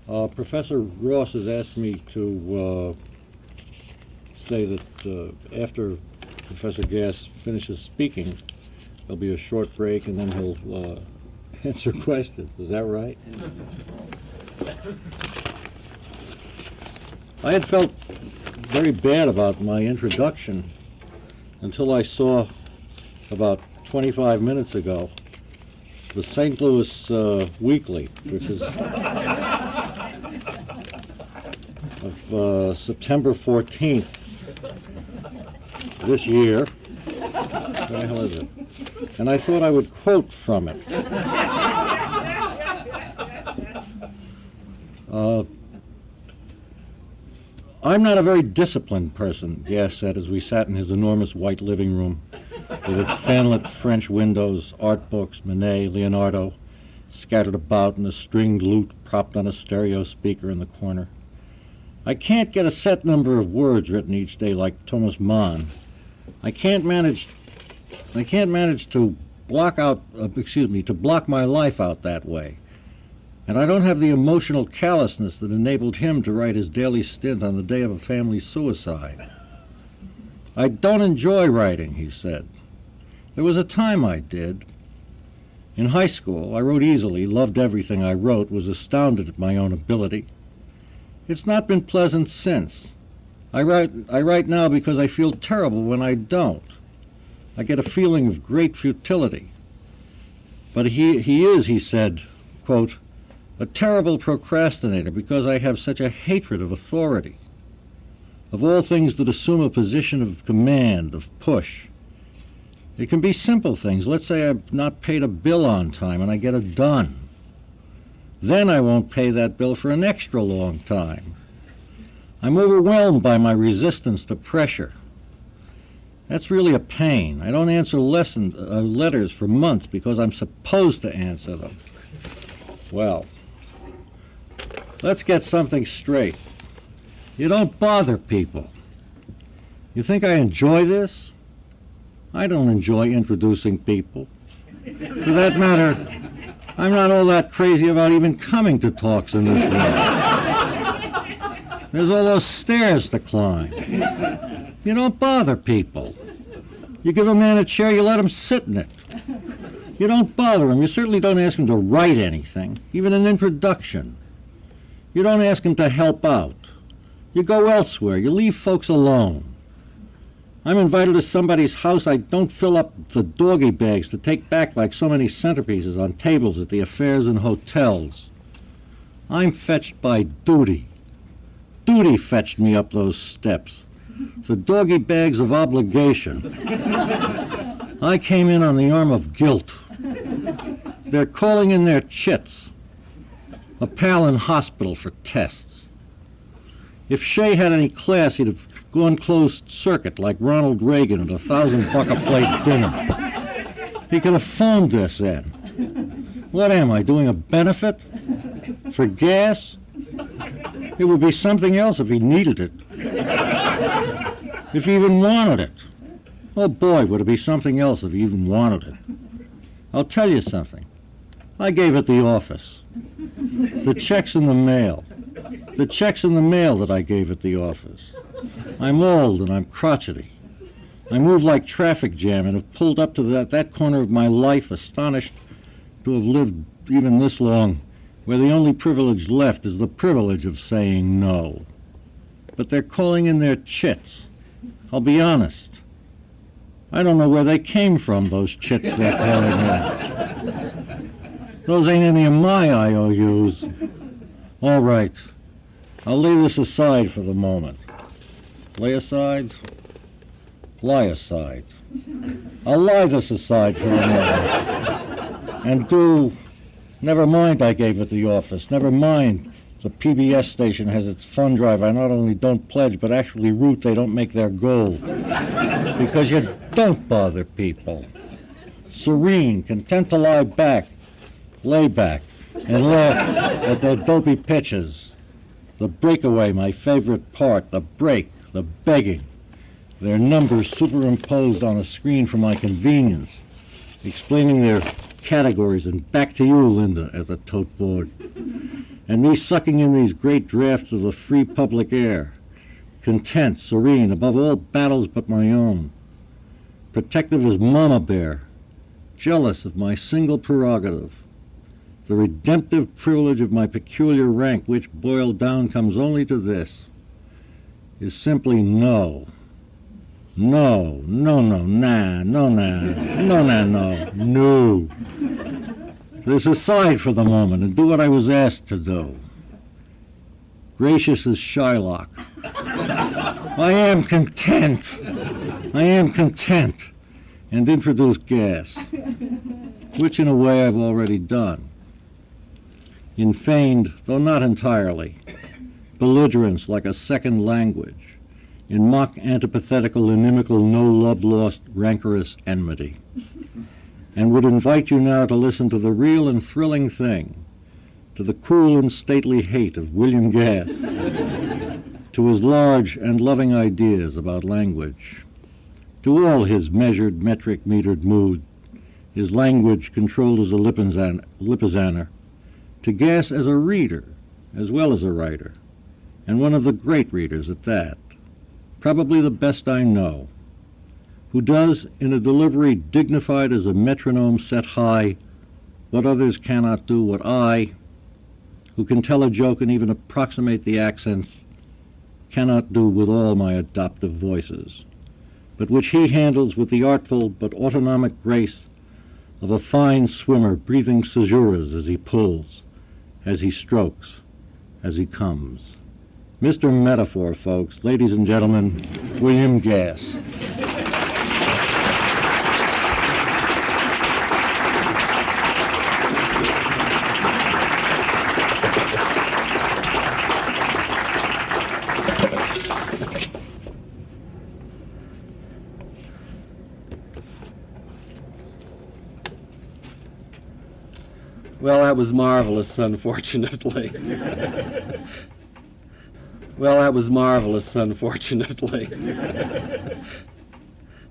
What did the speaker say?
Professor Ross has asked me to say that after Professor Gass finishes speaking, there'll be a short break and then he'll answer questions. Is that right? I had felt very bad about my introduction until I saw about 25 minutes ago the St. Louis Weekly, which is of September 14th this year. What the hell is it? And I thought I would quote from it. I'm not a very disciplined person, Gass said as we sat in his enormous white living room with its fanlit French windows, art books, Manet, Leonardo, scattered about and a stringed lute propped on a stereo speaker in the corner. I can't get a set number of words written each day like Thomas Mann. I can't manage to block my life out that way. And I don't have the emotional callousness that enabled him to write his daily stint on the day of a family suicide. I don't enjoy writing, he said. There was a time I did. In high school, I wrote easily, loved everything I wrote, was astounded at my own ability. It's not been pleasant since. I write now because I feel terrible when I don't. I get a feeling of great futility. But he said, quote, a terrible procrastinator because I have such a hatred of authority, of all things that assume a position of command, of push. It can be simple things. Let's say I've not paid a bill on time and I get it done. Then I won't pay that bill for an extra long time. I'm overwhelmed by my resistance to pressure. That's really a pain. I don't answer letters for months because I'm supposed to answer them. Well, let's get something straight. You don't bother people. You think I enjoy this? I don't enjoy introducing people. For that matter, I'm not all that crazy about even coming to talks in this room. There's all those stairs to climb. You don't bother people. You give a man a chair, you let him sit in it. You don't bother him. You certainly don't ask him to write anything, even an introduction. You don't ask him to help out. You go elsewhere. You leave folks alone. I'm invited to somebody's house. I don't fill up the doggy bags to take back like so many centerpieces on tables at the affairs and hotels. I'm fetched by duty. Duty fetched me up those steps. The doggy bags of obligation. I came in on the arm of guilt. They're calling in their chits. A pal in hospital for tests. If Shea had any class, he'd have gone closed circuit like Ronald Reagan at $1,000 a plate dinner. He could have phoned this in. What am I, doing a benefit? For gas? It would be something else if he needed it. If he even wanted it. Oh boy, would it be something else if he even wanted it. I'll tell you something. I gave it the office. The check's in the mail. The check's in the mail that I gave at the office. I'm old and I'm crotchety. I move like traffic jam and have pulled up to that corner of my life, astonished to have lived even this long, where the only privilege left is the privilege of saying no. But they're calling in their chits. I'll be honest. I don't know where they came from, those chits they're calling in. Those ain't any of my IOUs. All right. I'll lay this aside for the moment. Lay aside? Lie aside. I'll lie this aside for a moment. And never mind I gave it the office. Never mind the PBS station has its fund drive. I not only don't pledge, but actually root they don't make their goal. Because you don't bother people. Serene, content to lie back, lay back, and laugh at their dopey pitches. The breakaway, my favorite part, the break, the begging. Their numbers superimposed on a screen for my convenience, explaining their categories, and back to you, Linda, at the tote board. and me sucking in these great draughts of the free public air, content, serene, above all battles but my own, protective as mama bear, jealous of my single prerogative, the redemptive privilege of my peculiar rank, which, boiled down, comes only to this, is simply no. No, no, no, nah, no, nah, no, nah, no, no. This aside for the moment and do what I was asked to do. Gracious as Shylock. I am content. I am content. And introduce gas, which in a way I've already done. In feigned, though not entirely, belligerence like a second language, in mock antipathetical, inimical, no love lost, rancorous enmity, and would invite you now to listen to the real and thrilling thing, to the cool and stately hate of William Gass, to his large and loving ideas about language, to all his measured, metric, metered mood, his language controlled as a Lipizzaner, to Gass as a reader as well as a writer, and one of the great readers at that, probably the best I know, who does, in a delivery dignified as a metronome set high, what others cannot do, what I, who can tell a joke and even approximate the accents, cannot do with all my adoptive voices, but which he handles with the artful but autonomic grace of a fine swimmer breathing caesuras as he pulls, as he strokes, as he comes. Mr. Metaphor, folks, ladies and gentlemen, William Gass. Well, that was marvelous, unfortunately. Well, that was marvelous, unfortunately.